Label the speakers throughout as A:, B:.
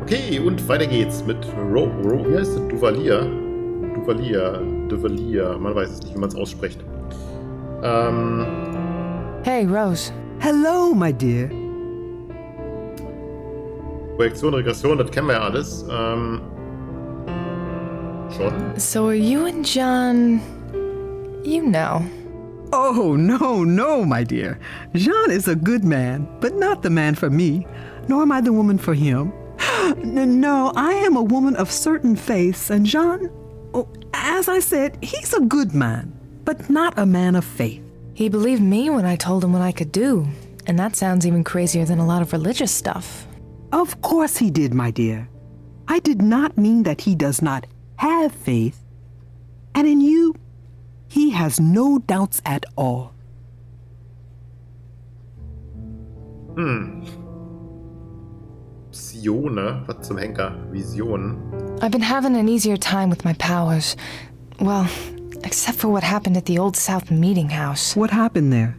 A: Okay, und weiter geht's mit wie heißt das? Duvalier. Man weiß es nicht, wie man es ausspricht.
B: Hey, Rose.
C: Hello, my dear.
A: Projektion, Regression, das kennen wir ja alles. Schon?
B: So are you and John... you know.
C: Oh, no, my dear. Jean is a good man, but not the man for me, nor am I the woman for him. No, I am a woman of certain faiths, and Jean, oh, as I said, he's a good man, but not a man of faith.
B: He believed me when I told him what I could do, and that sounds even crazier than a lot of religious stuff.
C: Of course he did, my dear. I did not mean that he does not have faith, and in you, he has no doubts at all.
A: Visione? Was zum Henker? Vision?
B: I've been having an easier time with my powers. Well, except for what happened at the Old South meeting house.
C: What happened there?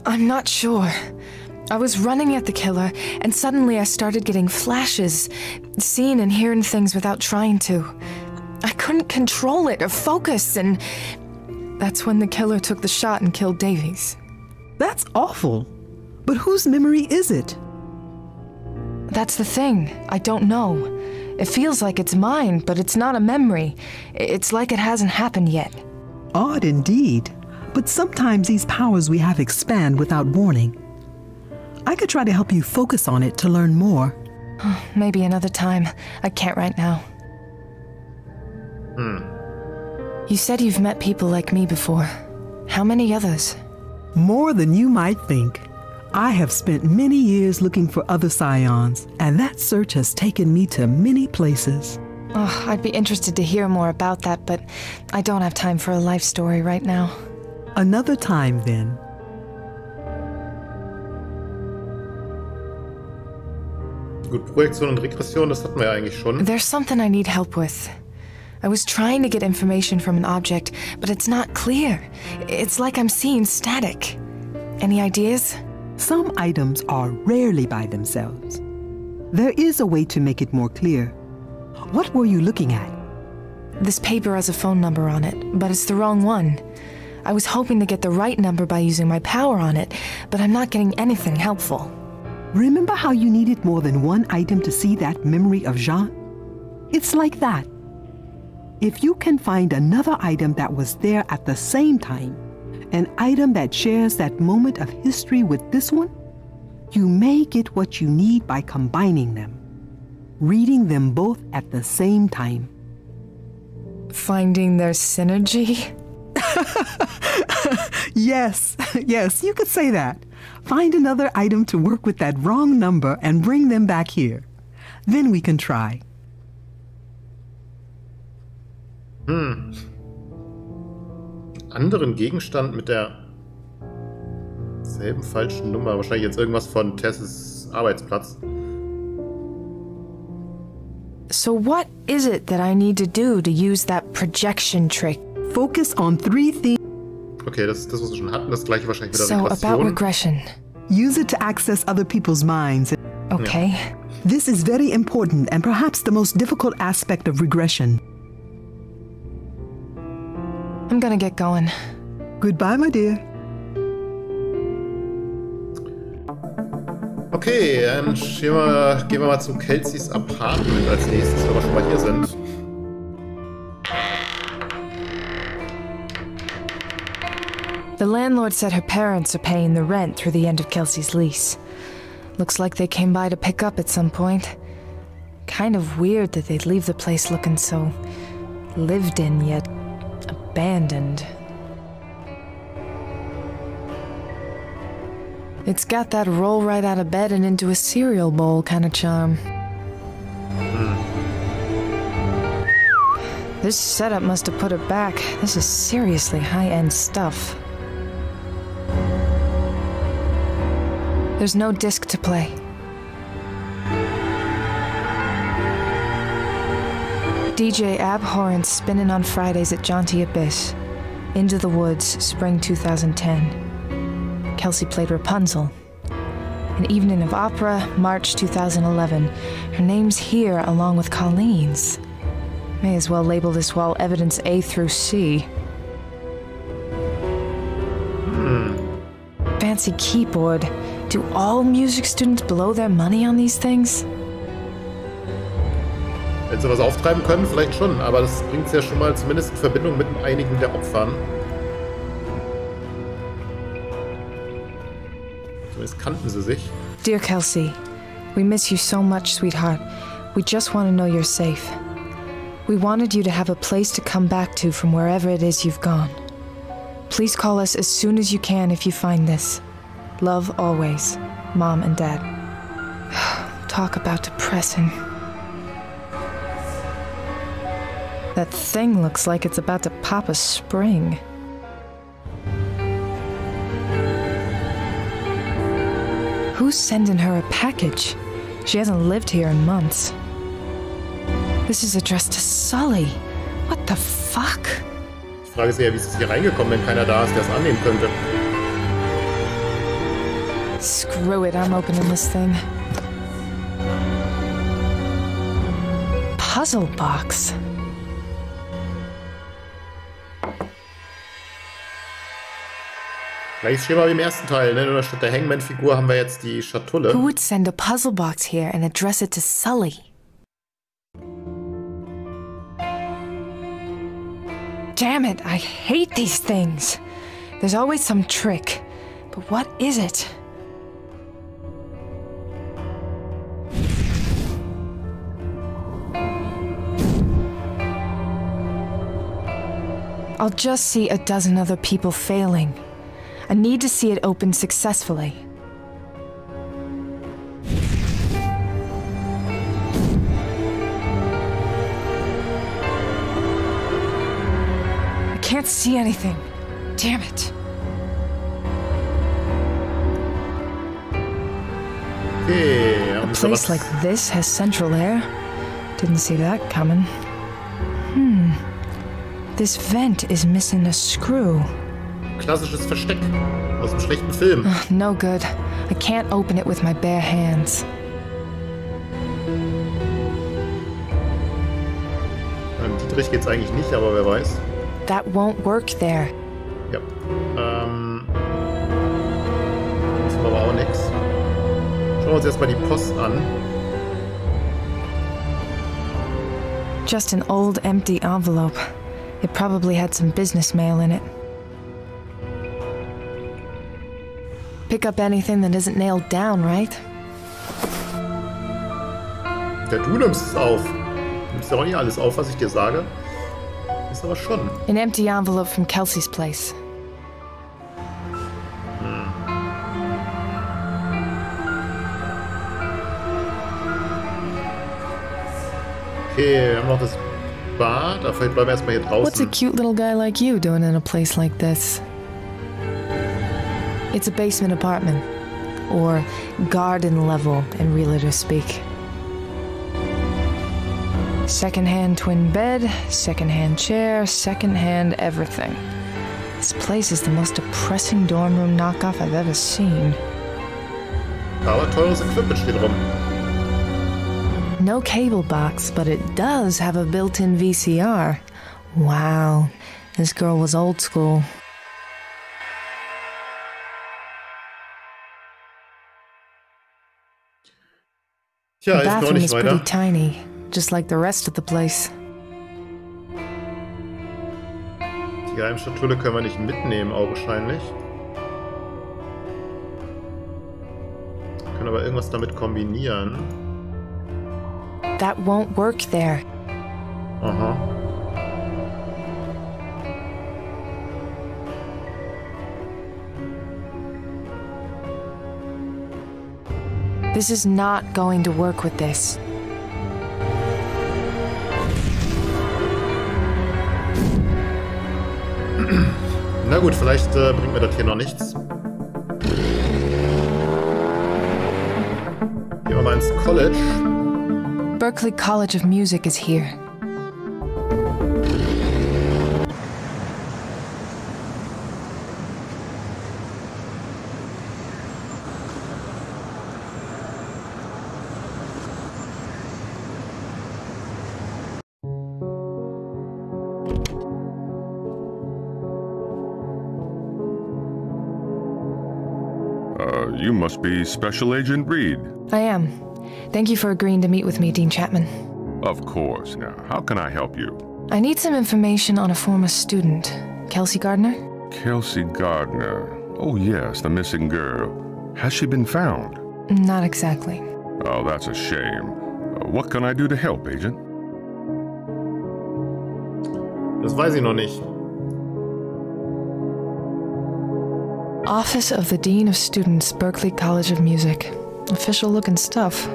B: I'm not sure. I was running at the killer, and suddenly I started getting flashes, seeing and hearing things without trying to. I couldn't control it or focus, and that's when the killer took the shot and killed Davies.
C: That's awful. But whose memory is it?
B: That's the thing. I don't know. It feels like it's mine, but it's not a memory. It's like it hasn't happened yet.
C: Odd indeed. But sometimes these powers we have expand without warning. I could try to help you focus on it to learn more.
B: Maybe another time. I can't right now. You said you've met people like me before. How many others?
C: More than you might think. I have spent many years looking for other scions, and that search has taken me to many places.
B: Oh, I'd be interested to hear more about that, but I don't have time for a life story right now.
C: Another time, then.
A: Gut, Projektion und Regression, das hatten wir ja eigentlich schon.
B: There's something I need help with. I was trying to get information from an object, but it's not clear. It's like I'm seeing static. Any ideas?
C: Some items are rarely by themselves. There is a way to make it more clear. What were you looking at?
B: This paper has a phone number on it, but it's the wrong one. I was hoping to get the right number by using my power on it, but I'm not getting anything helpful.
C: Remember how you needed more than one item to see that memory of Jean? It's like that. If you can find another item that was there at the same time, an item that shares that moment of history with this one, you may get what you need by combining them, reading them both at the same time.
B: Finding their synergy?
C: Yes, you could say that. Find another item to work with that wrong number and bring them back here. Then we can try.
A: Anderen Gegenstand mit der selben falschen Nummer. Wahrscheinlich jetzt irgendwas von Tess's Arbeitsplatz.
B: So what is it that I need to do to use that projection trick?
C: Focus on 3 things.
A: Okay, das was wir schon hatten. Das gleiche wahrscheinlich mit der
B: So
A: Regression.
B: about regression.
C: Use it to access other people's minds.
B: Okay.
A: Yeah.
C: This is very important and perhaps the most difficult aspect of regression.
B: I'm gonna get going.
C: Goodbye, my dear.
A: Okay, dann gehen wir mal zu Kelseys Apartment als nächstes, wenn wir schon mal hier sind.
B: The landlord said her parents are paying the rent through the end of Kelsey's lease. Looks like they came by to pick up at some point. Kind of weird that they'd leave the place looking so lived in yet abandoned. It's got that roll right out of bed and into a cereal bowl kind of charm. This setup must have put it back. This is seriously high-end stuff. There's no disc to play. DJ Abhorrent spinning on Fridays at Jaunty Abyss. Into the Woods, spring 2010. Kelsey played Rapunzel. An evening of opera, March 2011. Her name's here along with Colleen's. May as well label this wall evidence A through C. Fancy keyboard. Do all music students blow their money on these things?
A: Wenn sie was auftreiben können, vielleicht schon, aber das bringt es ja schon mal zumindest in Verbindung mit einigen der Opfern. Zumindest kannten sie sich.
B: Dear Kelsey, we miss you so much, sweetheart. We just want to know you're safe. We wanted you to have a place to come back to from wherever it is you've gone. Please call us as soon as you can if you find this. Love always, Mom and Dad. Talk about depressing. That thing looks like it's about to pop a spring. Who's sending her a package? She hasn't lived here in months. This is addressed to Sully. What the fuck?
A: Die Frage ist ja, wie ist es hier reingekommen, wenn keiner da ist, der es annehmen könnte.
B: Screw it, I'm opening this thing. Puzzle box.
A: Gleiches Schema wie im ersten Teil, ne? Nur statt der Hangman-Figur haben wir jetzt die Schatulle.
B: Who would send a puzzle box here and address it to Sully? Damn it, I hate these things. There's always some trick. But what is it? I'll just see a dozen other people failing. I need to see it open successfully. I can't see anything. Damn it.
A: Okay,
B: A place like this has central air? Didn't see that coming. This vent is missing a screw.
A: Klassisches Versteck aus einem schlechten Film.
B: No good. I can't open it with my bare hands.
A: An Dietrich geht's eigentlich nicht, aber wer weiß.
B: That won't work there.
A: Ja. Das war aber auch nix. Schauen wir uns erstmal die Post an.
B: Just an old empty envelope. It probably had some business mail in it. Pick up anything that isn't nailed down, right?
A: Ja, du nimmst es auf. Du nimmst ja auch nicht alles auf, was ich dir sage. Ist aber schon.
B: An empty envelope from Kelsey's place.
A: Okay, wir haben noch das Bad. Da bleiben wir erstmal hier draußen.
B: What's a cute little guy like you doing in a place like this? It's a basement apartment. Or garden level, in realtor speak. Second-hand twin bed, second-hand chair, second-hand everything. This place is the most depressing dorm room knockoff I've ever seen.
A: Aber teures Equipment steht rum.
B: No cable box, but it does have a built-in VCR. Wow, this girl was old school.
A: Tja,
B: The
A: ist noch
B: bathroom
A: nicht
B: is pretty
A: weiter.
B: tiny, just like the rest of the place.
A: Die Geheimschatulle können wir nicht mitnehmen, augenscheinlich. Wir können aber irgendwas damit kombinieren.
B: That won't work there.
A: Aha.
B: This is not going to work with this.
A: Na gut, vielleicht bringt mir das hier noch nichts. Gehen wir mal ins College.
B: Berklee College of Music is here.
D: You must be Special Agent Reed.
B: I am. Thank you for agreeing to meet with me, Dean Chapman.
D: Of course. Now, how can I help you?
B: I need some information on a former student, Kelsey Gardner.
D: Kelsey Gardner. Oh yes, the missing girl. Has she been found?
B: Not exactly.
D: Oh, that's a shame. What can I do to help, Agent?
A: Das weiß ich noch nicht.
B: Office of the Dean of Students, Berklee College of Music. Official looking stuff.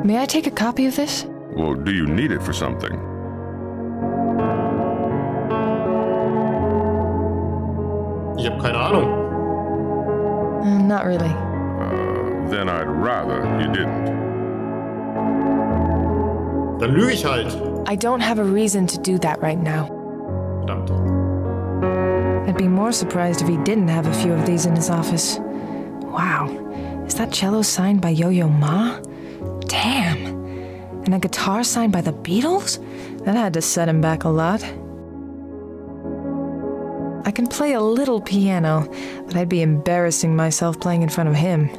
B: May I take a copy of this?
D: Well, do you need it for something?
A: Ich habe keine Ahnung.
B: Not really.
D: Then I'd rather you didn't.
A: Dann lüge ich halt.
B: I don't have a reason to do that right now.
A: Verdammt.
B: I'd be more surprised if he didn't have a few of these in his office. Wow. Is that cello signed by Yo-Yo Ma? Damn. And a guitar signed by the Beatles? That had to set him back a lot. I can play a little piano, but I'd be embarrassing myself playing in front of him.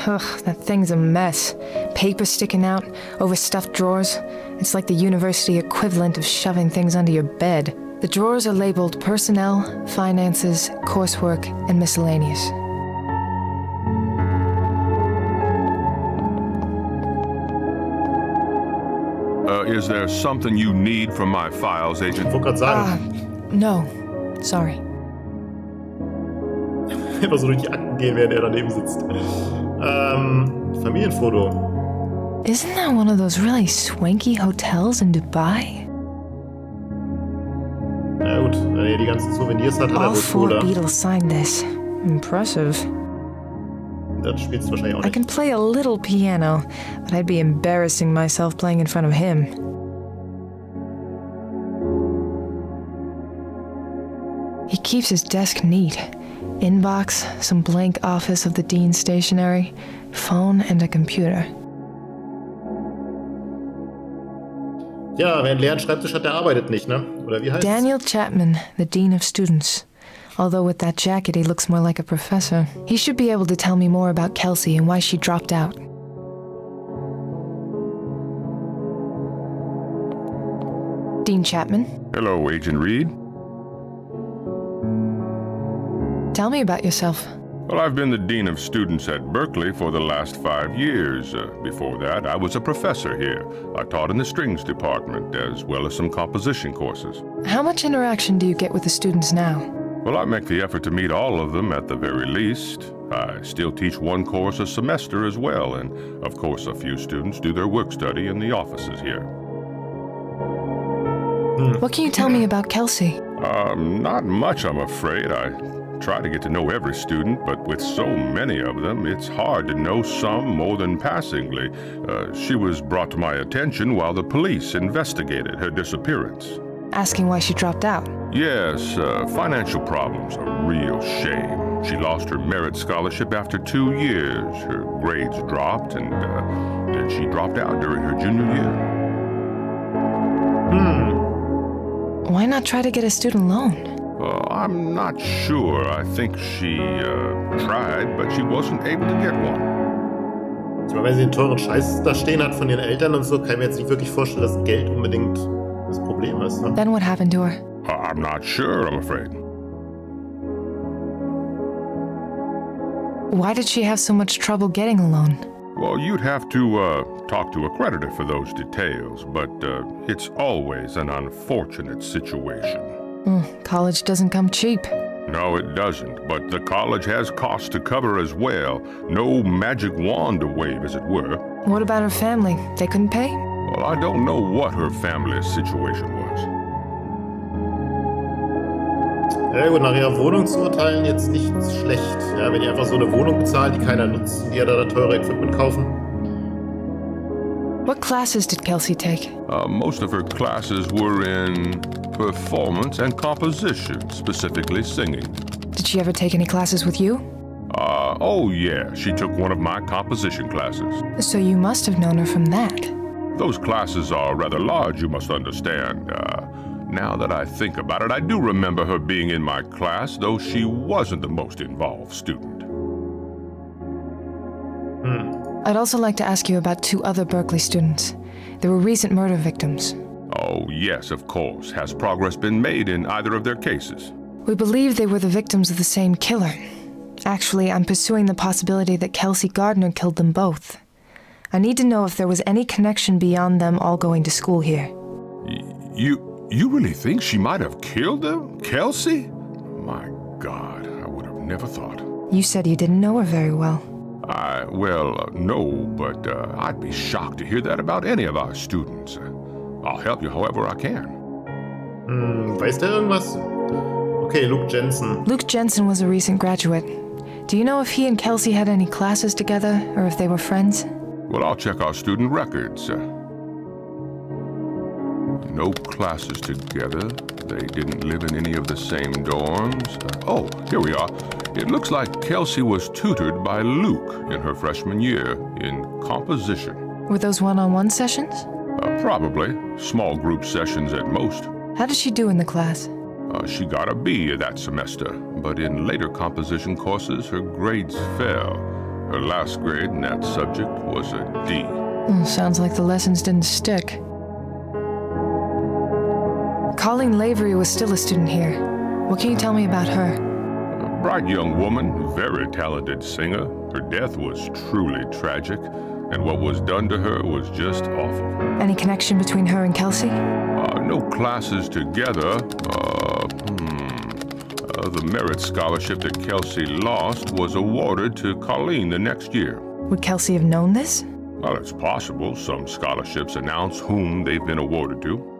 B: Ugh, that thing's a mess. Paper sticking out, overstuffed drawers. It's like the university equivalent of shoving things under your bed. The drawers are labeled Personnel, Finances, Coursework, and Miscellaneous.
D: Is there something you need from my files, Agent?
A: Ich wollte gerade sagen.
B: No. Sorry.
A: Einfach so durch die Akten gehen, während er daneben sitzt. Familienfoto.
B: Isn't that one of those really swanky hotels in Dubai?
A: Na gut, wenn er die ganzen Souvenirs hat, hat er
B: All
A: wohl
B: 4
A: Cola.
B: Beatles signed this. Impressive.
A: Das spielst du wahrscheinlich auch
B: I
A: nicht.
B: can play a little piano, but I'd be embarrassing myself playing in front of him. He keeps his desk neat. Inbox, some blank Office of the Dean stationery, phone, and a computer.
A: Ja, wer einen leeren Schreibtisch hat, der arbeitet nicht, ne? Oder wie heißt es?
B: Daniel Chapman, the Dean of Students. Although with that jacket he looks more like a professor. He should be able to tell me more about Kelsey and why she dropped out. Dean Chapman?
D: Hello, Agent Reed.
B: Tell me about yourself.
D: Well, I've been the Dean of Students at Berklee for the last 5 years. Before that, I was a professor here. I taught in the strings department, as well as some composition courses.
B: How much interaction do you get with the students now?
D: Well, I make the effort to meet all of them at the very least. I still teach one course a semester as well, and of course a few students do their work study in the offices here.
B: What can you tell me about Kelsey?
D: Not much, I'm afraid. I try to get to know every student, but with so many of them, it's hard to know some more than passingly. She was brought to my attention while the police investigated her disappearance.
B: Asking why she dropped out.
D: Yes, financial problems, a real shame. She lost her merit scholarship after 2 years. Her grades dropped, and then she dropped out during her junior year.
B: Why not try to get a student loan?
D: I'm not sure. I think she tried, but she wasn't able to get one.
A: Ich meine, wenn sie den teuren Scheiß da stehen hat von ihren Eltern und so, kann ich mir jetzt nicht wirklich vorstellen, dass Geld unbedingt das Problem ist. Ne?
B: Then what happened to her?
D: I'm not sure, I'm afraid.
B: Why did she have so much trouble getting a loan?
D: Well, you'd have to talk to a creditor for those details, but it's always an unfortunate situation.
B: College doesn't come cheap.
D: No, it doesn't, but the college has costs to cover as well. No magic wand to wave, as it were.
B: What about her family? They couldn't pay?
D: Well, I don't know what her family's situation was.
A: Ja gut, nach ihrer Wohnung zu urteilen, jetzt nicht schlecht. Ja, wenn ihr einfach so eine Wohnung bezahlt, die keiner nutzt, die ja da teure Equipment kaufen.
B: What classes did Kelsey take?
D: Most of her classes were in performance and composition, specifically singing.
B: Did she ever take any classes with you?
D: Oh yeah, she took one of my composition classes.
B: So you must have known her from that.
D: Those classes are rather large, you must understand. Now that I think about it, I do remember her being in my class, though she wasn't the most involved student.
B: I'd also like to ask you about 2 other Berkeley students. They were recent murder victims.
D: Oh, yes, of course. Has progress been made in either of their cases?
B: We believe they were the victims of the same killer. Actually, I'm pursuing the possibility that Kelsey Gardner killed them both. I need to know if there was any connection beyond them all going to school here.
D: You really think she might have killed them? Kelsey? My God, I would have never thought.
B: You said you didn't know her very well.
D: No, but I'd be shocked to hear that about any of our students. I'll help you however I can.
A: Weiß der irgendwas? Okay, Luke Jensen.
B: Luke Jensen was a recent graduate. Do you know if he and Kelsey had any classes together, or if they were friends?
D: Well, I'll check our student records. No classes together. They didn't live in any of the same dorms. Oh, here we are. It looks like Kelsey was tutored by Luke in her freshman year in composition.
B: Were those one-on-one sessions?
D: Probably. Small group sessions at most.
B: How did she do in the class?
D: She got a B that semester, but in later composition courses, her grades fell. Her last grade in that subject was a D.
B: Sounds like the lessons didn't stick. Colleen Lavery was still a student here. What can you tell me about her?
D: A bright young woman, very talented singer. Her death was truly tragic, and what was done to her was just awful.
B: Any connection between her and Kelsey?
D: No classes together. The merit scholarship that Kelsey lost was awarded to Colleen the next year.
B: Would Kelsey have known this?
D: Well, it's possible. Some scholarships announce whom they've been awarded to.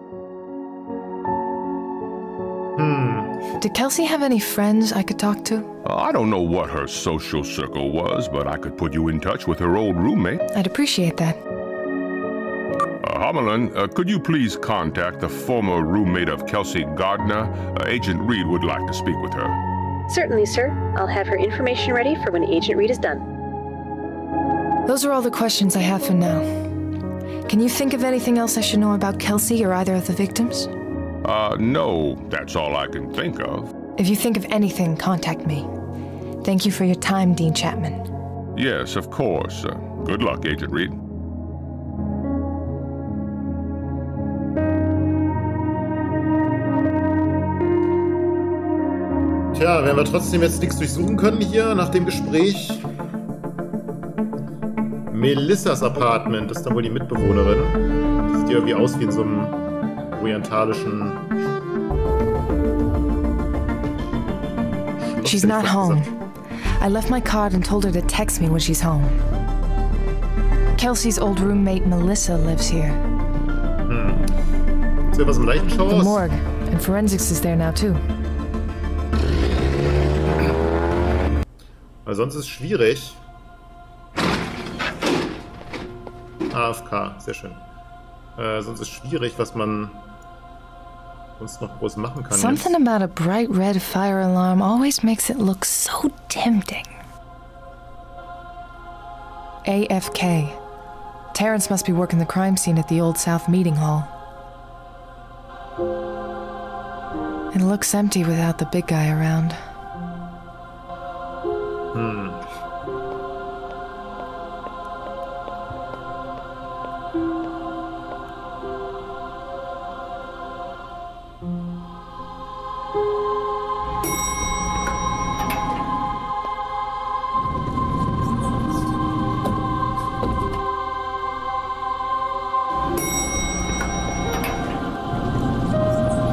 B: Did Kelsey have any friends I could talk to?
D: I don't know what her social circle was, but I could put you in touch with her old roommate.
B: I'd appreciate that.
D: Homelin, could you please contact the former roommate of Kelsey Gardner? Agent Reed would like to speak with her.
E: Certainly, sir. I'll have her information ready for when Agent Reed is done.
B: Those are all the questions I have for now. Can you think of anything else I should know about Kelsey or either of the victims?
D: No, that's all I can think of.
B: If you think of anything, contact me. Thank you for your time, Dean Chapman.
D: Yes, of course. Good luck, Agent Reed.
A: Tja, werden wir trotzdem jetzt nichts durchsuchen können hier nach dem Gespräch. Melissas Apartment ist dann wohl die Mitbewohnerin. Die sieht irgendwie aus wie in so einem orientalischen Schloss.
B: She's not home. I left my card and told her to text me when she's home. Kelsey's old roommate Melissa lives here.
A: Gibt's hier was im Leichenschauhaus?
B: The morgue, and forensics is there now too.
A: Weil sonst ist es schwierig. AFK, sehr schön. Sonst ist es schwierig, was man sonst noch groß machen kann.
B: Something about a bright red fire alarm always makes it look so tempting. AFK. Terrence must be working the crime scene at the Old South Meeting Hall. It looks empty without the big guy around.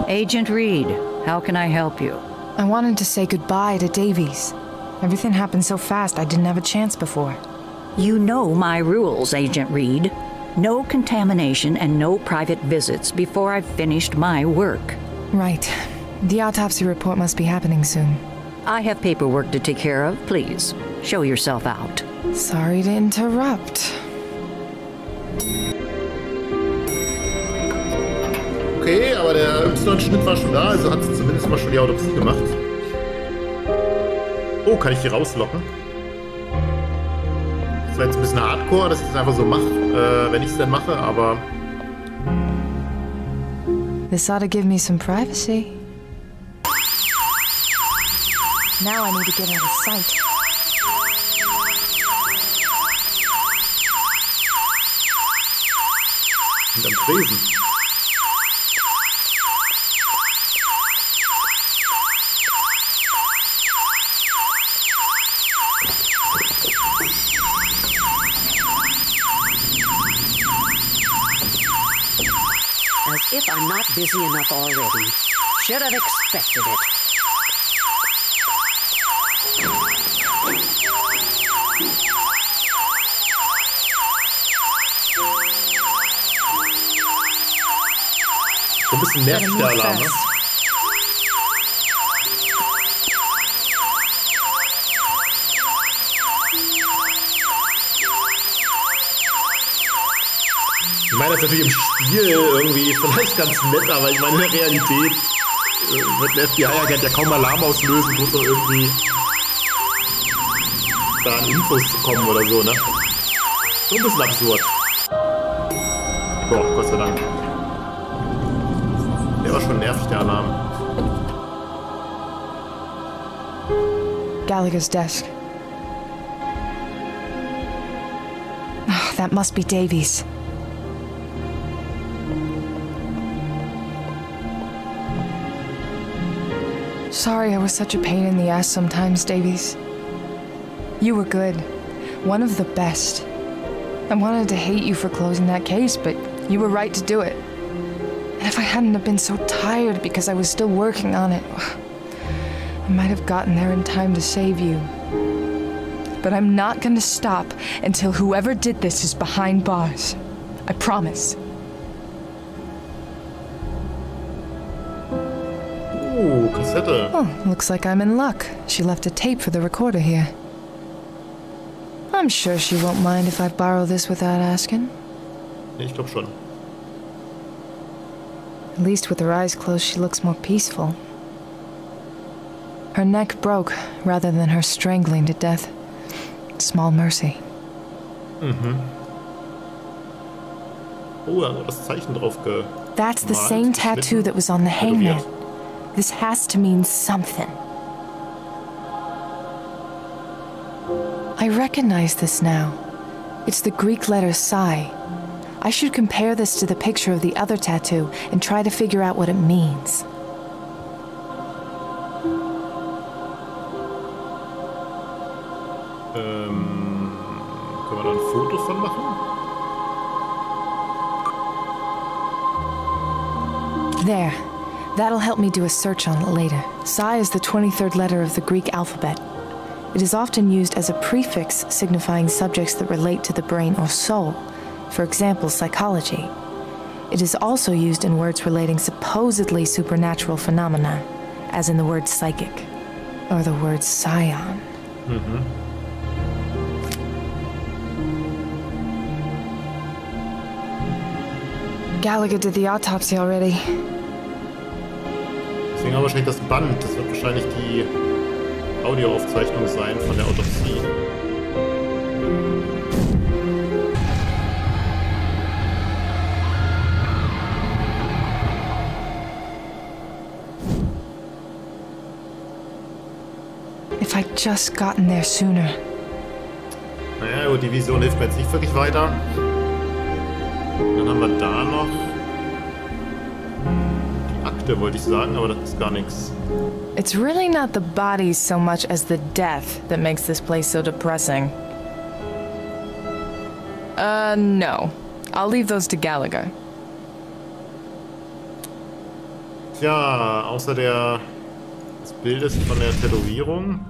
F: Agent Reed, how can I help you?
B: I wanted to say goodbye to Davies. Everything happened so fast I didn't have a chance before.
F: You know my rules, Agent Reed. No contamination and no private visits before I've finished my work.
B: Right. The autopsy report must be happening soon.
F: I have paperwork to take care of. Please, show yourself out.
B: Sorry to interrupt.
A: Okay, aber der Y-Schnitt war schon da, also hat sie zumindest mal schon die Autopsie gemacht. Oh, kann ich die rauslocken? wäre jetzt ein bisschen hardcore, dass ich es einfach so mache, wenn ich es denn mache, aber...
B: This ought to give me some privacy. Now I need to get out of sight.
A: Und am Tresen.
F: As if I'm not busy enough already. Should have expected it.
A: So ein bisschen nervig der Alarm, ne? Ich meine, das ist natürlich im Spiel irgendwie vielleicht ganz nett, aber ich meine, in der Realität wird ein FBI-Agent ja kaum Alarm auslösen, bloß noch irgendwie da an Infos zu kommen oder so, ne? So ein bisschen absurd. Boah, Gott sei Dank. Der war schon nervig, der Alarm.
B: Gallagher's desk. Oh, that must be Davies. Sorry I was such a pain in the ass sometimes, Davies. You were good. One of the best. I wanted to hate you for closing that case, but you were right to do it. And if I hadn't have been so tired because I was still working on it, I might have gotten there in time to save you. But I'm not gonna stop until whoever did this is behind bars. I promise.
A: Ooh, Kassette.
B: Oh, looks like I'm in luck. She left a tape for the recorder here. I'm sure she won't mind if I borrow this without asking.
A: Nee, ich glaube schon.
B: At least with her eyes closed, she looks more peaceful. Her neck broke rather than her strangling to death. Small mercy.
A: Mhm. Oh, da hat das Zeichen drauf ge...
B: That's the same tattoo that was on the hangman. This has to mean something. I recognize this now. It's the Greek letter psi. I should compare this to the picture of the other tattoo and try to figure out what it means.
A: Können wir da ein Foto von machen?
B: There. That'll help me do a search on it later. Psi is the 23rd letter of the Greek alphabet. It is often used as a prefix signifying subjects that relate to the brain or soul. For example, psychology. It is also used in words relating supposedly supernatural phenomena, as in the word psychic, or the word scion.
A: Mhm.
B: Gallagher did the autopsy already.
A: Deswegen haben wir wahrscheinlich das Band. Das wird wahrscheinlich die Audioaufzeichnung sein von der Autopsie.
B: If I'd just gotten there sooner.
A: Naja, gut, die Vision hilft mir jetzt nicht wirklich weiter. Dann haben wir da noch die Akte, wollte ich sagen, aber das ist gar nichts.
B: It's really not the bodies so much as the death that makes this place so depressing. No. I'll leave those to Gallagher.
A: Tja, außer des Bildes von der Tätowierung.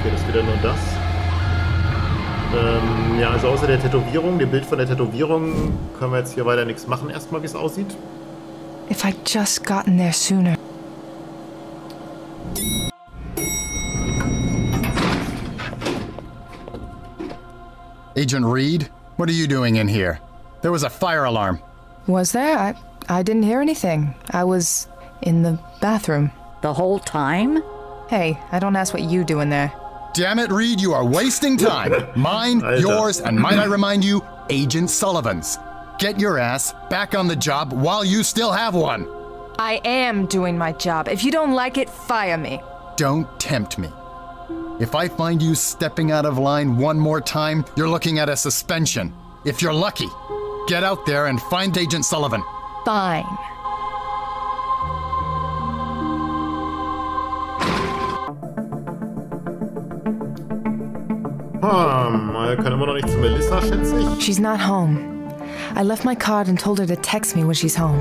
A: Okay, das ist wieder nur das. Ja, also außer der Tätowierung, dem Bild von der Tätowierung, können wir jetzt hier weiter nichts machen, erstmal, wie es aussieht.
B: If I'd just gotten there sooner.
G: Agent Reed, what are you doing in here? There was a fire alarm.
B: Was there? I didn't hear anything. I was in the bathroom.
F: The whole time?
B: Hey, I don't ask what you do in there.
G: Damn it, Reed, you are wasting time. Mine, yours, and might I remind you, Agent Sullivan's. Get your ass back on the job while you still have one.
B: I am doing my job. If you don't like it, fire me.
G: Don't tempt me. If I find you stepping out of line one more time, you're looking at a suspension. If you're lucky, get out there and find Agent Sullivan.
B: Fine.
A: Kann immer noch nicht zu Melissa, schätze ich.
B: She's not home. I left my card and told her to text me when she's home.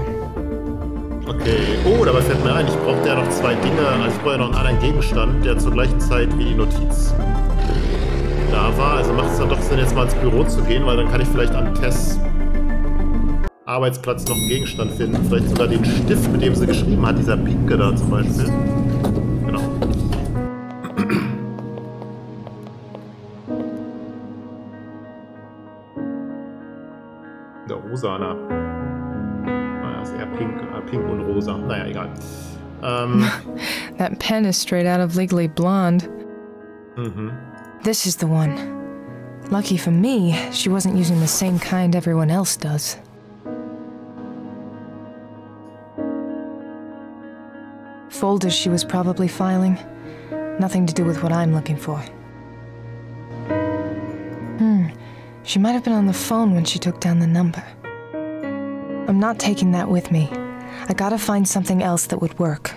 A: Okay. Oh, dabei fällt mir ein, ich brauchte ja noch zwei Dinge. Also ich brauche ja noch einen anderen Gegenstand, der zur gleichen Zeit wie die Notiz da war. Also macht es dann doch Sinn, jetzt mal ins Büro zu gehen, weil dann kann ich vielleicht an Tess Arbeitsplatz noch einen Gegenstand finden. Vielleicht sogar den Stift, mit dem sie geschrieben hat, dieser pinke da zum Beispiel. Genau. Der Rosana. Naja, ist eher pink und rosa. Naja, egal.
B: That pen is straight out of Legally Blonde. This is the one. Lucky for me, she wasn't using the same kind everyone else does. Folders she was probably filing. Nothing to do with what I'm looking for. She might have been on the phone when she took down the number. I'm not taking that with me. I gotta find something else that would work.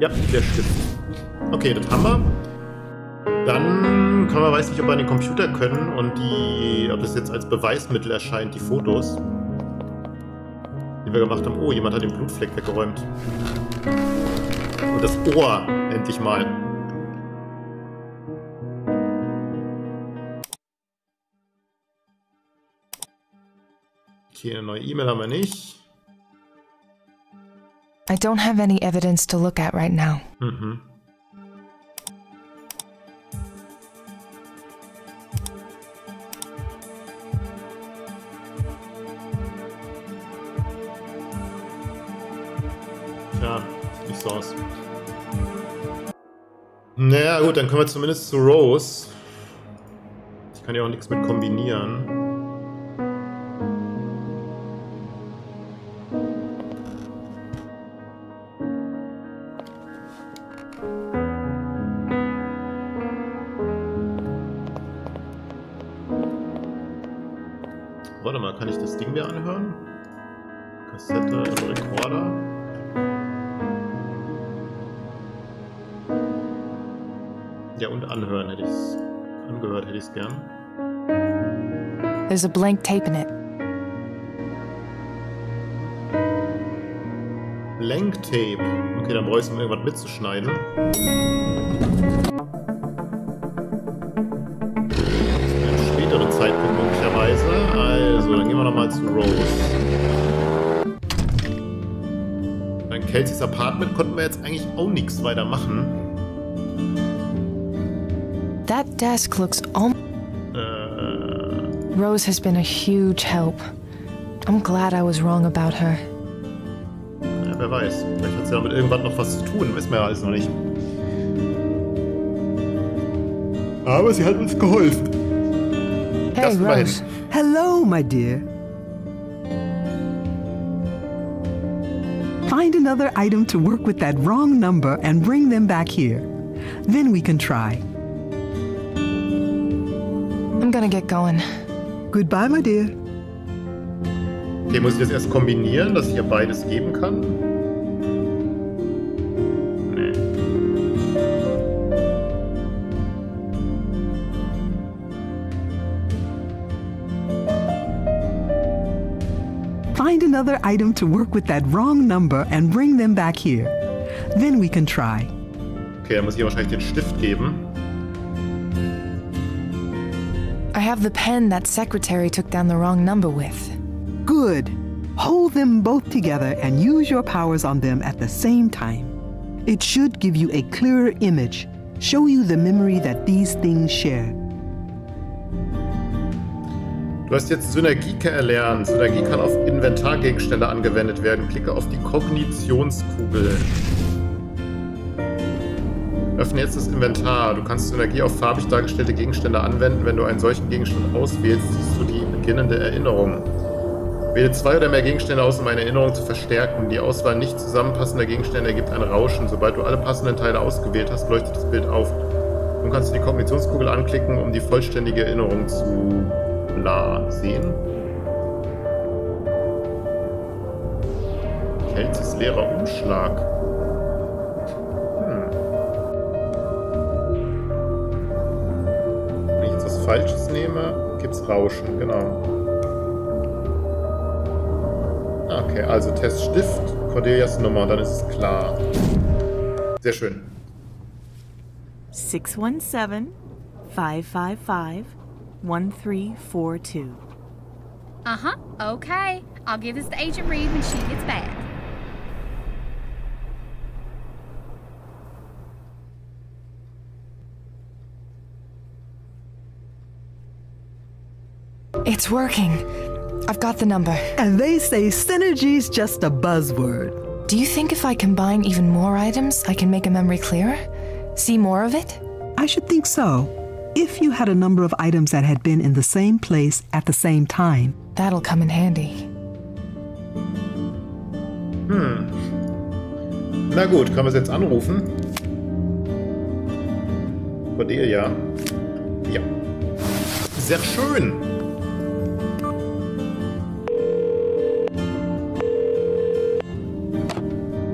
A: Ja, der Stift. Okay, das haben wir. Dann kann man, weiß nicht, ob wir an den Computer können und ob das jetzt als Beweismittel erscheint, die Fotos, die wir gemacht haben. Oh, jemand hat den Blutfleck weggeräumt. Und das Ohr, endlich mal. Okay, eine neue E-Mail haben wir nicht.
B: I don't have any evidence to look at right now.
A: Tja, sieht nicht so aus. Naja, gut, dann können wir zumindest zu Rose. Ich kann ja auch nichts mit kombinieren. Warte mal, kann ich das Ding mir anhören? Kassette, also Rekorder. Ja, und anhören hätte ich es. Angehört hätte ich es gern.
B: There's a blank tape in it.
A: Blank Tape. Okay, dann brauchst du irgendwas mitzuschneiden. Späteren Zeitpunkt möglicherweise. Also, dann gehen wir nochmal zu Rose. Dann Kelseys Apartment konnten wir jetzt eigentlich auch nichts weiter machen.
B: That desk looks Rose has been a huge help. I'm glad I was wrong about her.
A: Ja, wer weiß. Vielleicht hat sie ja mit irgendwas noch was zu tun. Wissen wir ja alles noch nicht. Aber sie hat uns geholfen.
B: Hey, Rose.
C: Hello, my dear. Find another item to work with that wrong number and bring them back here. Then we can try.
B: I'm gonna get going.
C: Goodbye, my dear.
A: Okay, muss ich das erst kombinieren, dass ich ihr beides geben kann? Nee.
C: Find another item to work with that wrong number and bring them back here. Then we can try.
A: Okay, dann muss ich ihr wahrscheinlich den Stift geben.
B: I have the pen that secretary took down the wrong number with.
C: Good. Hold them both together and use your powers on them at the same time. It should give you a clearer image, show you the memory that these things share.
A: Du hast jetzt Synergie erlernt. Synergie kann auf Inventargegenstände angewendet werden. Klicke auf die Kognitionskugel. Öffne jetzt das Inventar. Du kannst Synergie auf farbig dargestellte Gegenstände anwenden. Wenn du einen solchen Gegenstand auswählst, siehst du die beginnende Erinnerung. Wähle 2 oder mehr Gegenstände aus, um eine Erinnerung zu verstärken. Die Auswahl nicht zusammenpassender Gegenstände ergibt ein Rauschen. Sobald du alle passenden Teile ausgewählt hast, leuchtet das Bild auf. Nun kannst du die Kognitionskugel anklicken, um die vollständige Erinnerung zu sehen. Kältes leerer Umschlag. Wenn ich jetzt was Falsches nehme, gibt's Rauschen, genau. Okay, also Teststift, Cordelias Nummer, dann ist es klar. Sehr schön.
H: 617-555-1342.
I: Uh-huh, okay. I'll give this to Agent Reed when she gets back.
B: It's working. I've got the number.
C: And they say synergy's just a buzzword.
B: Do you think if I combine even more items, I can make a memory clearer? See more of it?
C: I should think so. If you had a number of items that had been in the same place at the same time.
B: That'll come in handy.
A: Na gut, können wir es jetzt anrufen? Cordelia. Ja. Sehr schön.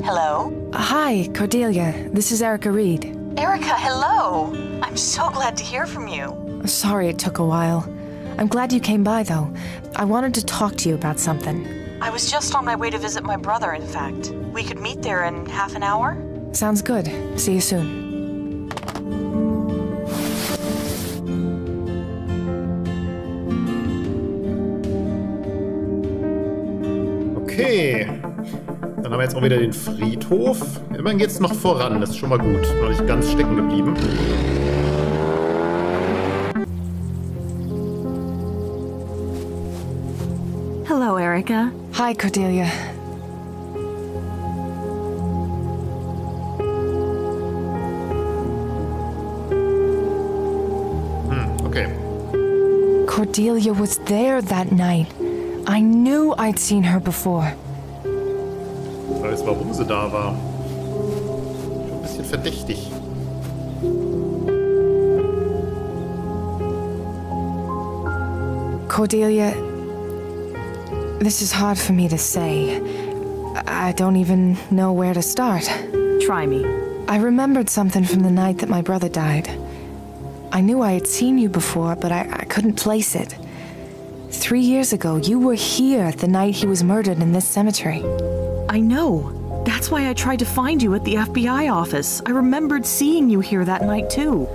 J: Hello?
B: Hi, Cordelia. This is Erica Reed.
J: Erica, hello! I'm so glad to hear from you.
B: Sorry it took a while. I'm glad you came by, though. I wanted to talk to you about something.
J: I was just on my way to visit my brother, in fact. We could meet there in half an hour?
B: Sounds good. See you soon.
A: Okay. Dann haben wir jetzt auch wieder den Friedhof. Immerhin geht es noch voran, das ist schon mal gut. Noch nicht ganz stecken geblieben.
H: Hello, Erica.
B: Hi, Cordelia.
A: Okay.
B: Cordelia was there that night. I knew I'd seen her before.
A: Ich weiß, warum sie da war. Schon ein bisschen verdächtig.
B: Cordelia, this is hard for me to say. I don't even know where to start.
H: Try me.
B: I remembered something from the night that my brother died. I knew I had seen you before, but I couldn't place it. 3 years ago, you were here the night he was murdered in this cemetery.
H: I know. That's why I tried to find you at the FBI office. I remembered seeing you here that night, too.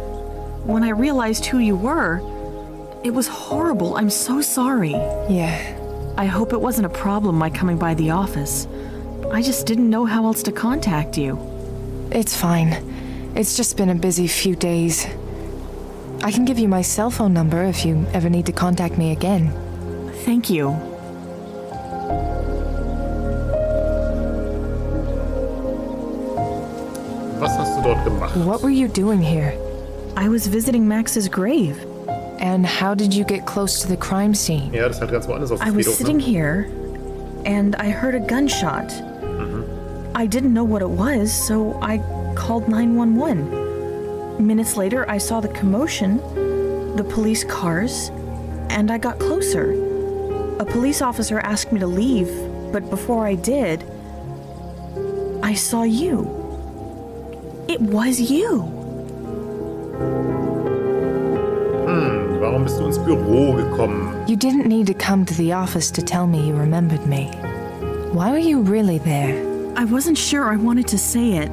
H: When I realized who you were, it was horrible. I'm so sorry.
B: Yeah.
H: I hope it wasn't a problem my coming by the office. I just didn't know how else to contact you.
B: It's fine. It's just been a busy few days. I can give you my cell phone number if you ever need to contact me again.
H: Thank you.
A: Was hast du dort gemacht?
B: What were you doing here?
H: I was visiting Max's grave.
B: And how did you get close to the crime scene?
A: Ja, das ist halt ganz woanders auf dem
H: I was
A: Friedhof,
H: sitting
A: ne?
H: here, and I heard a gunshot. I didn't know what it was, so I called 911. Minutes later, I saw the commotion, the police cars, and I got closer. A police officer asked me to leave, but before I did, I saw you. It was you.
A: Warum bist du ins Büro gekommen?
B: You didn't need to come to the office to tell me you remembered me. Why were you really there?
H: I wasn't sure I wanted to say it.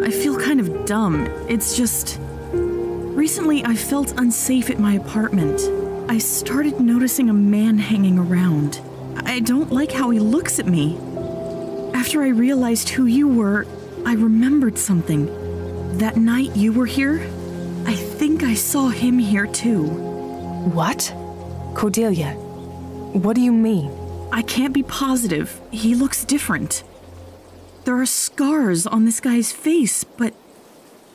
H: I feel kind of dumb. It's just... Recently, I felt unsafe at my apartment. I started noticing a man hanging around. I don't like how he looks at me. After I realized who you were, I remembered something. That night you were here, I think I saw him here too.
B: What? Cordelia, what do you mean?
H: I can't be positive. He looks different. There are scars on this guy's face, but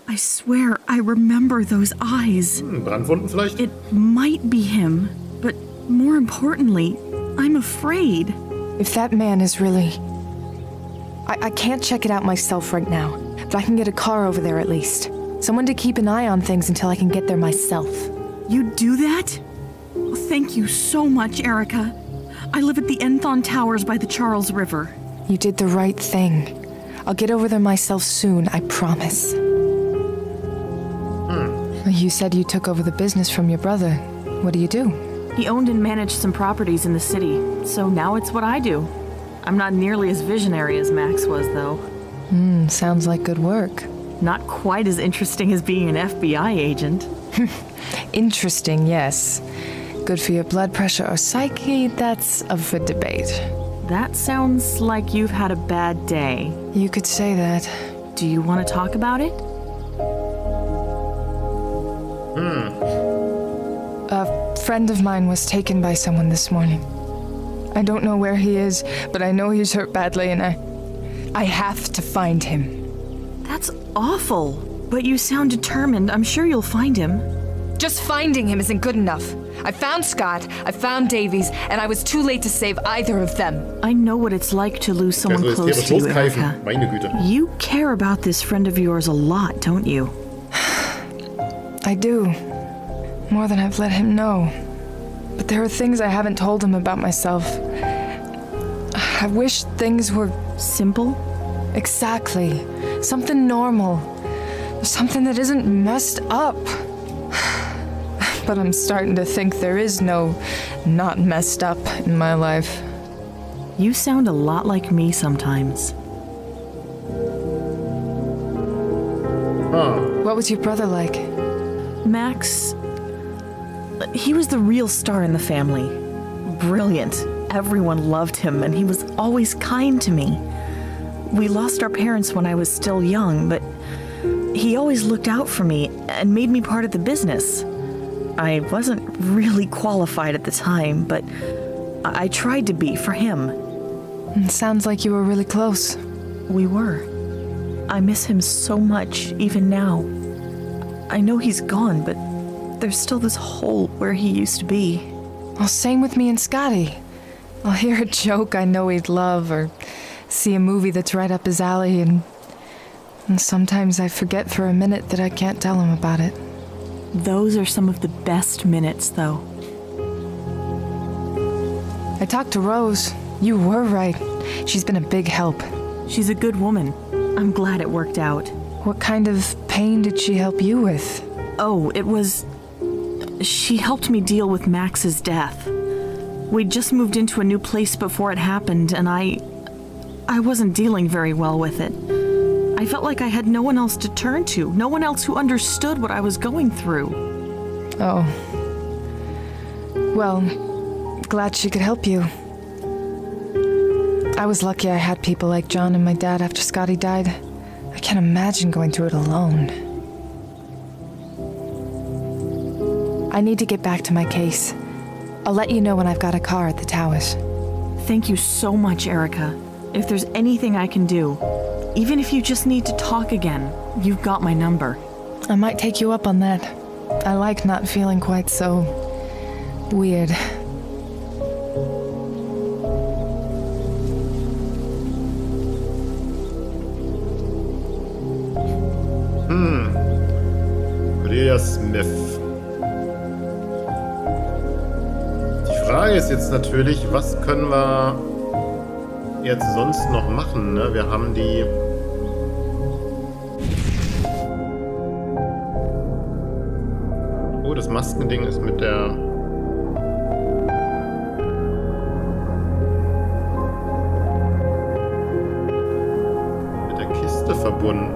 H: I swear I remember those eyes.
A: Brandwunden vielleicht?
H: It might be him, but more importantly, I'm afraid.
B: If that man is really... I can't check it out myself right now, but I can get a car over there at least. Someone to keep an eye on things until I can get there myself.
H: You'd do that? Oh, thank you so much, Erica. I live at the Enthon Towers by the Charles River.
B: You did the right thing. I'll get over there myself soon, I promise. You said you took over the business from your brother. What do you do?
H: He owned and managed some properties in the city, so now it's what I do. I'm not nearly as visionary as Max was, though.
B: Sounds like good work.
H: Not quite as interesting as being an FBI agent.
B: Interesting, yes. Good for your blood pressure or psyche, that's up for debate.
H: That sounds like you've had a bad day.
B: You could say that.
H: Do you want to talk about it?
B: A friend of mine was taken by someone this morning. I don't know where he is, but I know he's hurt badly and I have to find him.
H: That's awful. But you sound determined. I'm sure you'll find him.
B: Just finding him isn't good enough. I found Scott, I found Davies, and I was too late to save either of them.
H: I know what it's like to lose someone close to you, Erica.
A: Meine Güte.
H: You care about this friend of yours a lot, don't you?
B: I do. More than I've let him know. But there are things I haven't told him about myself. I wish things were...
H: simple?
B: Exactly. Something normal. Something that isn't messed up. But I'm starting to think there is no not messed up in my life.
H: You sound a lot like me sometimes.
B: What was your brother like?
H: Max... he was the real star in the family. Brilliant. Everyone loved him, and he was always kind to me. We lost our parents when I was still young, but he always looked out for me and made me part of the business. I wasn't really qualified at the time, but I tried to be for him.
B: It sounds like you were really close.
H: We were. I miss him so much, even now. I know he's gone, but there's still this hole where he used to be.
B: Well, same with me and Scotty. I'll hear a joke I know he'd love, or see a movie that's right up his alley, and sometimes I forget for a minute that I can't tell him about it.
H: Those are some of the best minutes, though.
B: I talked to Rose. You were right. She's been a big help.
H: She's a good woman. I'm glad it worked out.
B: What kind of pain did she help you with?
H: Oh, it was... she helped me deal with Max's death. We'd just moved into a new place before it happened, and I wasn't dealing very well with it. I felt like I had no one else to turn to, no one else who understood what I was going through.
B: Oh. Well, glad she could help you. I was lucky I had people like John and my dad after Scotty died. I can't imagine going through it alone. I need to get back to my case. I'll let you know when I've got a car at the towers.
H: Thank you so much, Erica. If there's anything I can do, even if you just need to talk again, you've got my number.
B: I might take you up on that. I like not feeling quite so... weird.
A: Cordelia Smith. Die Frage ist jetzt natürlich, was können wir jetzt sonst noch machen, ne? Wir haben die... Oh, das Maskending ist mit der... Kiste verbunden.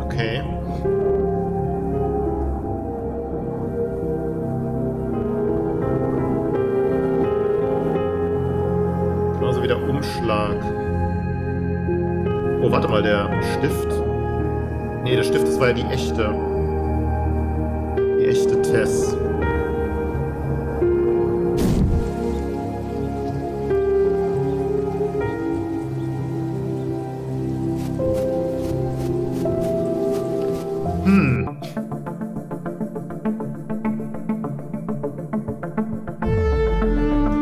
A: Okay. Genauso wie der Umschlag. Oh, warte mal, der Stift. Nee, der Stift, das war ja die echte. Die echte Tess. Das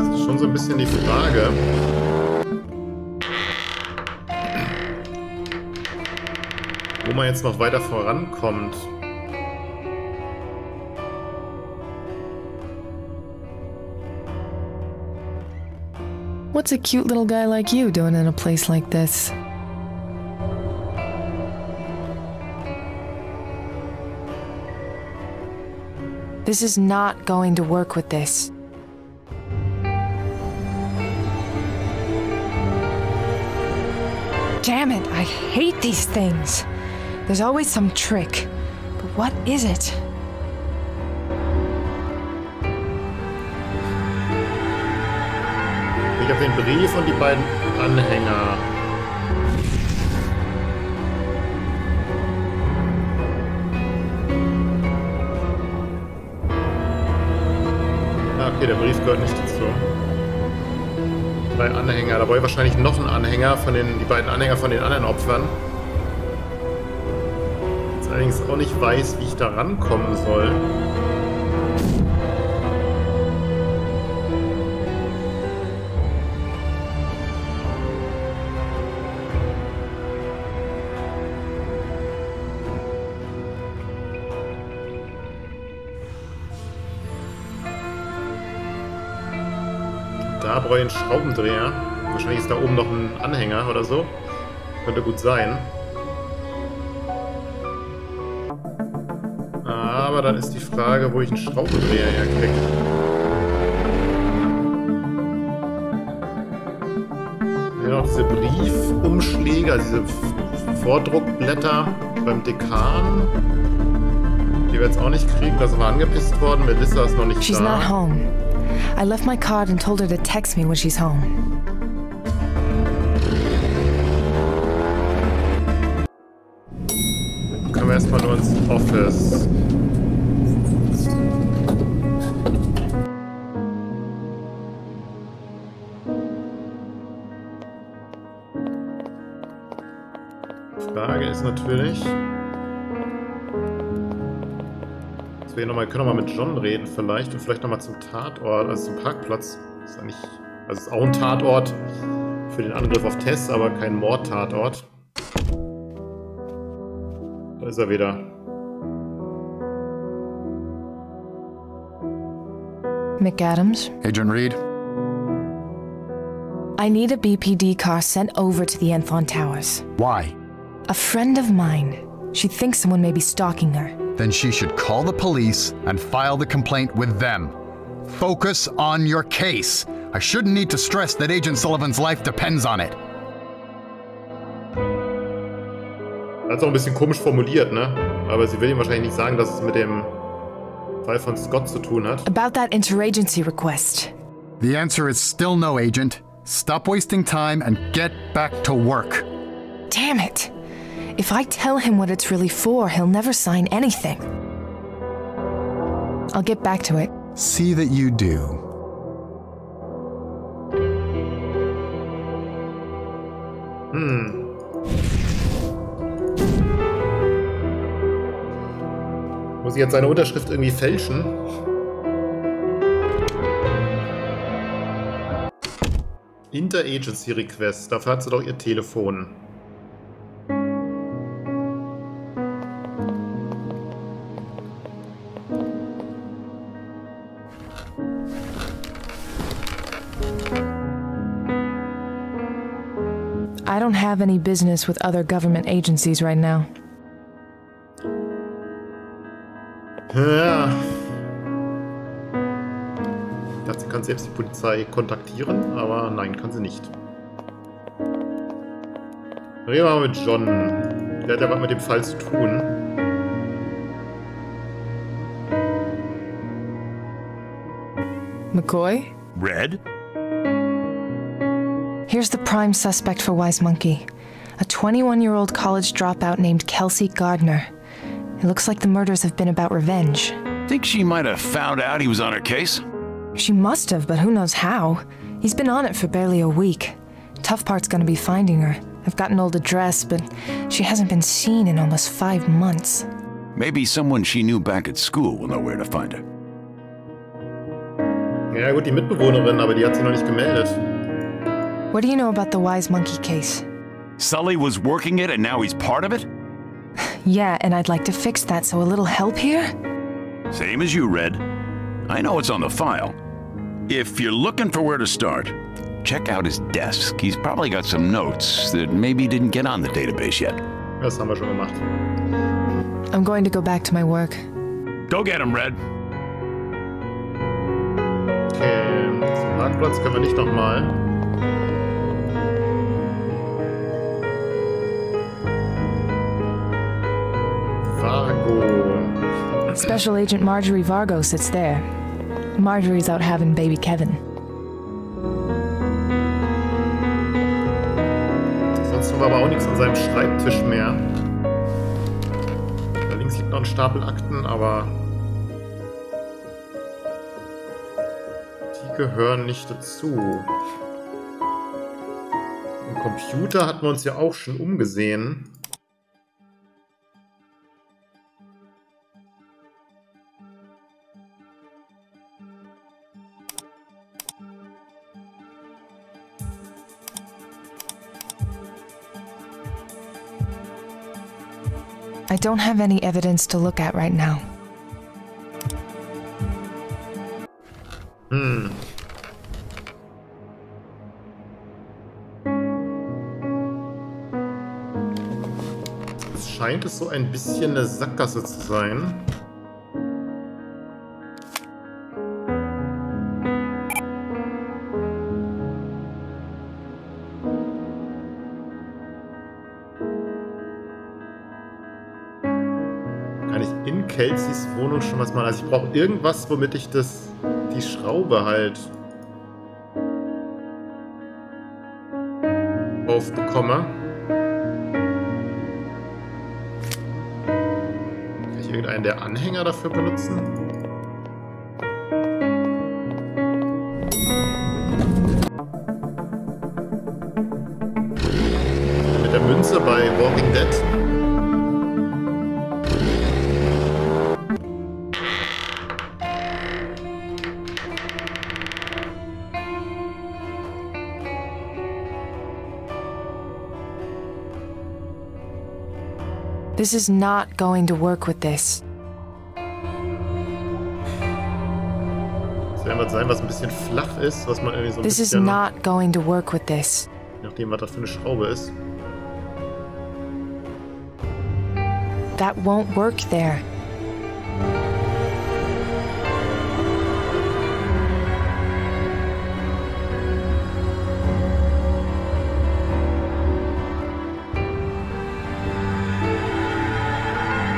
A: ist schon so ein bisschen die Frage. Wo man jetzt noch weiter vorankommt.
B: What's a cute little guy like you doing in a place like this? This is not going to work with this. Damn it, I hate these things. There's always some trick. But what is it?
A: Ich habe den Brief und die beiden Anhänger. Ah, okay, der Brief gehört nicht dazu. 3 Anhänger. Da brauche ich wahrscheinlich noch einen Anhänger von die beiden Anhänger von den anderen Opfern. Jetzt allerdings auch nicht weiß, wie ich da rankommen soll. Da brauche ich einen Schraubendreher. Wahrscheinlich ist da oben noch ein Anhänger oder so. Könnte gut sein. Aber dann ist die Frage, wo ich einen Schraubendreher herkriege. Ja, noch diese Briefumschläge, also diese Vordruckblätter beim Dekan. Die wir jetzt auch nicht kriegen. Da sind wir angepisst worden. Melissa ist noch nicht
B: She's
A: da.
B: not home. I left my card and told her to text me when she's home.
A: Dann können wir erstmal nur ins Office. Die Frage ist natürlich... Wir können nochmal mit John reden vielleicht und vielleicht nochmal zum Tatort, also zum Parkplatz. Das ist eigentlich, also ist auch ein Tatort für den Angriff auf Tess, aber kein Mordtatort. Da ist er wieder.
B: McAdams?
G: Agent Reed?
B: I need a BPD car sent over to the Enthon Towers.
G: Why?
B: A friend of mine. She thinks someone may be stalking her.
G: Then she should call the police and file the complaint with them. Focus on your case. I shouldn't need to stress that Agent Sullivan's life depends on it.
A: Das ist auch ein bisschen komisch formuliert, ne? Aber sie will ihm wahrscheinlich nicht sagen, dass es mit dem Fall von Scott zu tun hat.
B: About that interagency request.
G: The answer is still no, Agent. Stop wasting time and get back to work.
B: Damn it. If I tell him what it's really for, he'll never sign anything. I'll get back to it.
G: See that you do.
A: Muss ich jetzt seine Unterschrift irgendwie fälschen? Interagency Request. Dafür hat sie doch ihr Telefon.
B: I don't have any business with other government agencies right now.
A: Ja. Ich dachte, sie kann selbst die Polizei kontaktieren, aber nein, kann sie nicht. Reden wir mal mit John. Der hat ja was mit dem Fall zu tun.
B: McCoy?
K: Red?
B: Here's the prime suspect for Wise Monkey. A 21-year-old college dropout named Kelsey Gardner. It looks like the murders have been about revenge.
K: Think she might have found out he was on her case?
B: She must have, but who knows how. He's been on it for barely a week. Tough part's gonna be finding her. I've got an old address, but she hasn't been seen in almost 5 months.
K: Maybe someone she knew back at school will know where to find her.
A: Ja gut, die Mitbewohnerin, aber die hat sich noch nicht gemeldet.
B: What do you know about the Wise Monkey case?
K: Sully was working it and now he's part of it?
B: Yeah, and I'd like to fix that, so a little help here?
K: Same as you, Red. I know it's on the file. If you're looking for where to start, check out his desk. He's probably got some notes that maybe didn't get on the database yet.
A: Das haben wir schon gemacht.
B: I'm going to go back to my work.
K: Go get him, Red.
A: Okay, zum Marktplatz können wir nicht nochmal. Vargo.
B: Special Agent Marjorie Vargo sits there. Marjorie's out having baby Kevin.
A: Sonst haben wir aber auch nichts an seinem Schreibtisch mehr. Da links liegt noch ein Stapel Akten, aber die gehören nicht dazu. Im Computer hatten wir uns ja auch schon umgesehen.
B: I don't have any evidence to look at right now.
A: Es scheint es so ein bisschen eine Sackgasse zu sein. Kelseys Wohnung schon was machen. Also ich brauche irgendwas, womit ich die Schraube halt aufbekomme. Kann ich irgendeinen der Anhänger dafür benutzen? Mit der Münze bei Walking Dead.
B: This is not going to work with this.
A: Das wird was sein, was ein bisschen flach ist, was man irgendwie so ein
B: This is
A: bisschen...
B: not going to work with this.
A: Je nachdem, was das für eine Schraube ist.
B: That won't work there.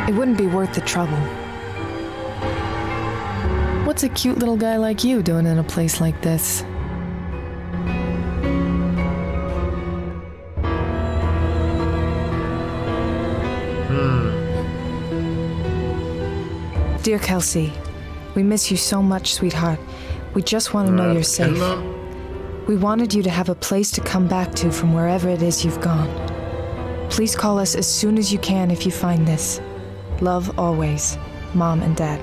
B: It wouldn't be worth the trouble. What's a cute little guy like you doing in a place like this? Dear Kelsey, we miss you so much, sweetheart. We just want to know you're safe. We wanted you to have a place to come back to from wherever it is you've gone. Please call us as soon as you can if you find this. Love always, Mom and Dad.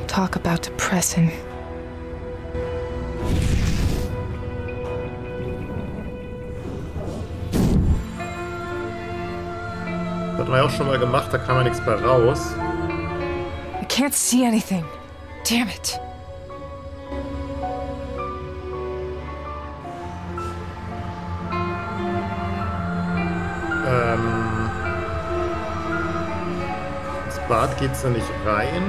B: Talk about depressing.
A: Das hatten wir ja auch schon mal gemacht, da kam ja nichts mehr raus.
B: I can't see anything. Damn it.
A: Ins Bad geht's da nicht rein.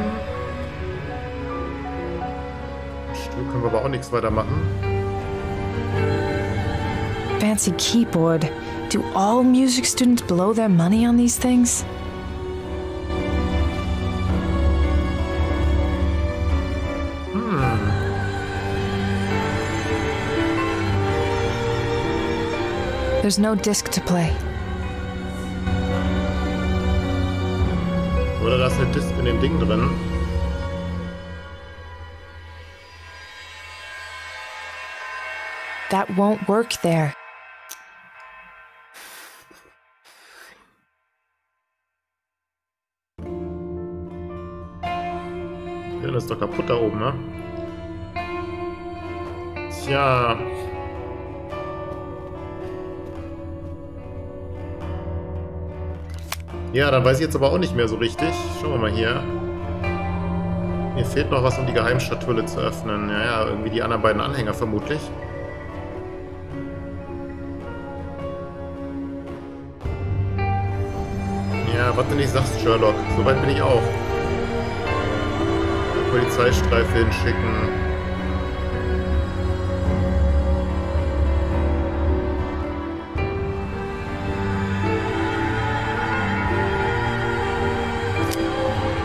A: Stuhl können wir aber auch nichts weiter machen.
B: Fancy keyboard. Do all music students blow their money on these things? There's no disc to play.
A: Oder da ist eine Disc in dem Ding drin.
B: That won't work there.
A: Denn ist doch kaputt da oben, ne? Tja. Ja, dann weiß ich jetzt aber auch nicht mehr so richtig. Schauen wir mal hier. Mir fehlt noch was, um die Geheimschatulle zu öffnen. Ja, irgendwie die anderen beiden Anhänger vermutlich. Ja, was du nicht sagst, Sherlock. Soweit bin ich auch. Polizeistreife hinschicken.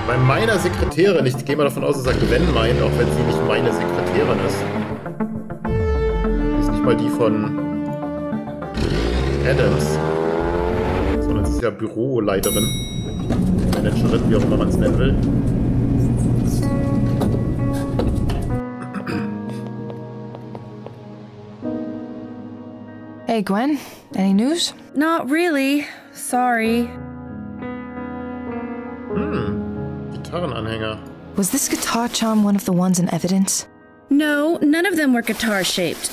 A: Bei meiner Sekretärin, ich gehe mal davon aus, dass er Gwen meint, auch wenn sie nicht meine Sekretärin ist. Die ist nicht mal die von Adams, sondern sie ist ja Büroleiterin, Managerin, wie auch immer man es nennen will.
B: Hey, Gwen, any news?
H: Not really. Sorry.
A: Gitarrenanhänger.
B: Was this guitar charm one of the ones in evidence?
H: No, none of them were guitar-shaped.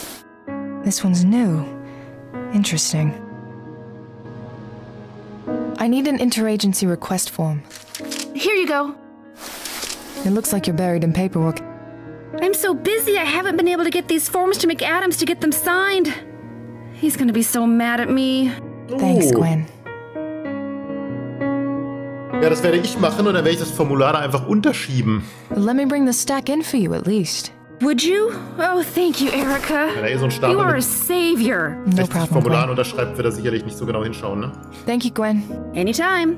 B: This one's new. Interesting. I need an interagency request form.
I: Here you go.
B: It looks like you're buried in paperwork.
I: I'm so busy I haven't been able to get these forms to McAdams to get them signed. He's gonna be so mad at me.
B: Thanks, Gwen.
A: Ja, das werde ich machen und dann werde ich das Formular da einfach unterschieben.
B: Let me bring the stack in for you at least.
I: Would you? Oh, thank you, Erica.
A: Wenn er eh so ein Stapel
I: You are a
A: mit
I: savior.
B: No problem,
A: Formularen
B: Gwen.
A: unterschreibt, wird er sicherlich nicht so genau hinschauen, ne?
B: Thank you, Gwen.
I: Anytime.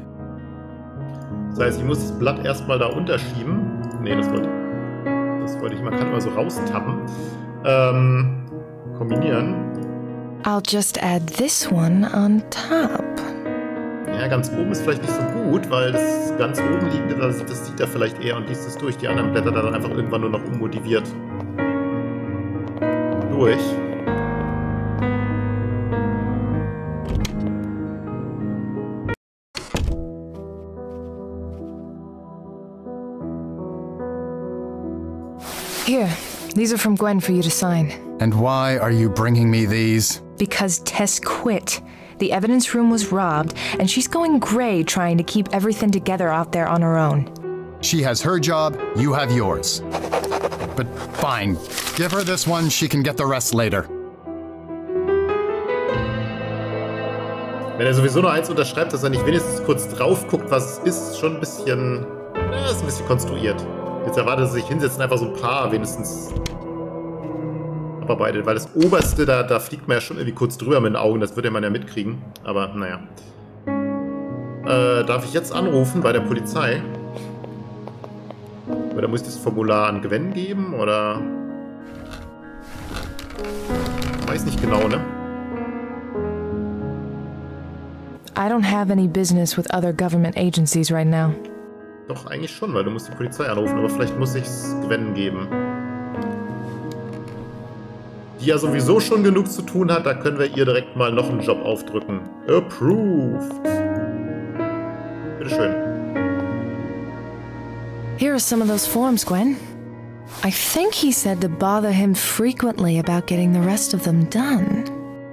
A: Das heißt, ich muss das Blatt erstmal da unterschieben. Nee, das wollte ich. Man kann immer so raustappen. Kombinieren.
B: I'll just add this one on top.
A: Ja, ganz oben ist vielleicht nicht so gut, weil das ganz oben liegende, das sieht er vielleicht eher und liest es durch. Die anderen Blätter dann einfach irgendwann nur noch unmotiviert durch.
B: Here, these are from Gwen for you to sign.
G: And why are you bringing me these?
B: Because Tess quit. The evidence room was robbed, and she's going gray trying to keep everything together out there on her own.
G: She has her job, you have yours. But fine, give her this one, she can get the rest later.
A: Wenn er sowieso nur eins unterschreibt, dass er nicht wenigstens kurz drauf guckt, was es ist, schon ein bisschen, ist ein bisschen konstruiert. Jetzt erwartet er sich hinsetzen, einfach so ein paar wenigstens abarbeitet, weil das Oberste, da fliegt man ja schon irgendwie kurz drüber mit den Augen, das würde man ja mitkriegen, aber naja. Darf ich jetzt anrufen bei der Polizei? Oder muss ich das Formular an Gwen geben, oder? Weiß nicht genau, ne?
B: I don't have any business with other government agencies right now.
A: Doch, eigentlich schon, weil du musst die Polizei anrufen, aber vielleicht muss ich es Gwen geben. Die ja sowieso schon genug zu tun hat, da können wir ihr direkt mal noch einen Job aufdrücken. Approved. Bitteschön.
B: Here are some of those forms, Gwen. I think he said to bother him frequently about getting the rest of them done.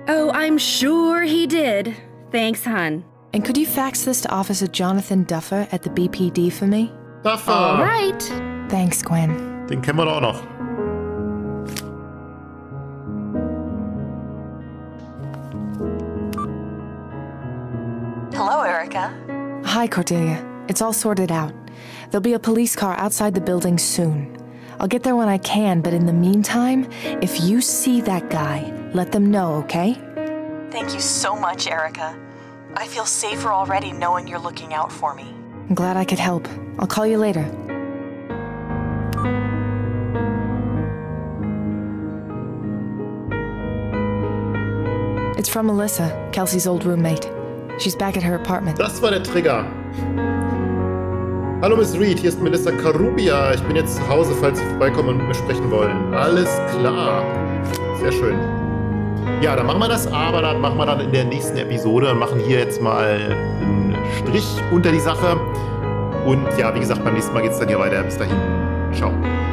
I: Oh, I'm sure he did. Thanks, hon.
B: And could you fax this to Officer Jonathan Duffer at the BPD for me?
A: Duffer!
I: All right.
B: Thanks, Gwen.
A: Den kennen wir doch auch noch.
J: Hello, Erica.
B: Hi, Cordelia. It's all sorted out. There'll be a police car outside the building soon. I'll get there when I can, but in the meantime, if you see that guy, let them know, okay?
J: Thank you so much, Erica. I feel safer already knowing you're looking out for me.
B: I'm glad I could help. I'll call you later. It's from Melissa, Kelsey's old roommate. She's back at her apartment.
A: Das war der Trigger. Hallo Miss Reed, hier ist Melissa Karubia. Ich bin jetzt zu Hause, falls Sie vorbeikommen und mit mir sprechen wollen. Alles klar. Sehr schön. Ja, dann machen wir das, aber dann machen wir dann in der nächsten Episode und machen hier jetzt mal einen Strich unter die Sache. Und ja, wie gesagt, beim nächsten Mal geht es dann hier weiter. Bis dahin. Ciao.